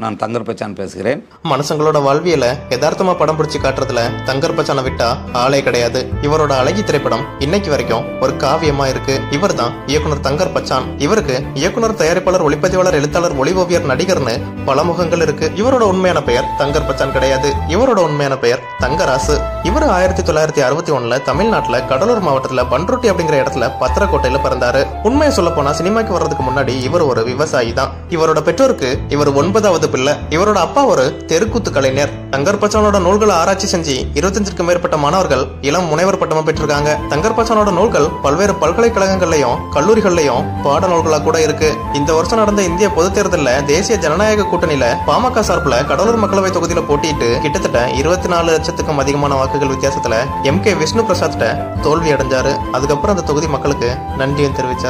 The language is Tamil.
நான் தங்கர் பச்சான் பேசுகிறேன். மனுஷங்களோட வாழ்வியல யதார்த்தமா படம் பிடிச்சி காட்டுறதுல தங்கர் பச்சானை விட்டா ஆளே கிடையாது. இவரோட அழகி திரைப்படம் இன்னைக்கு வரைக்கும் ஒரு காவியமா இருக்கு. இவர் தான் இயக்குனர் தங்கர் பச்சான். இவருக்கு இயக்குனர், தயாரிப்பாளர், ஒளிப்பதிவாளர், எழுத்தாளர், ஒளி ஓவியர், நடிகர்னு பல முகங்கள் இருக்கு. இவரோட உண்மையான பெயர் தங்கர் பச்சான் கிடையாது. இவரோட உண்மையான பெயர் தங்கராசு. இவர் 1961 தமிழ்நாட்டுல கடலூர் மாவட்டத்துல பன்ருட்டி அப்படிங்கிற இடத்துல பத்திரக்கோட்டையில பிறந்தாரு. உண்மையை சொல்ல போனா சினிமாக்கு வர்றதுக்கு முன்னாடி இவர் ஒரு விவசாயி தான். இவரோட பெற்றோருக்கு இவர் 9வது பிள்ளை. இவரோட அப்பா ஒரு தெருக்கூத்து கலைஞர். தங்கர் பச்சானோட நூல்களை ஆராய்ச்சி செஞ்சு 25க்கும் மேற்பட்ட மாணவர்கள் இளம் முனைவர் பட்டமும் பெற்றிருக்காங்க. தங்கர் பச்சானோட நூல்கள் பல்வேறு பல்கலைக்கழகங்கள்லயும் கல்லூரிகள்லயும் பாட நூல்களா கூட இருக்கு. இந்த வருஷம் நடந்த இந்திய பொதுத் தேர்தலில் தேசிய ஜனநாயக கூட்டணியில பாமக சார்பில் கடலூர் மக்களவை தொகுதியில போட்டியிட்டு கிட்டத்தட்ட 24 லட்சத்துக்கும் அதிகமான வாக்குகள் வித்தியாசத்துல MK விஷ்ணு பிரசாத் தோல்வி அடைஞ்சாரு. அதுக்கப்புறம் அந்த தொகுதி மக்களுக்கு நன்றியும் தெரிவிச்சார்.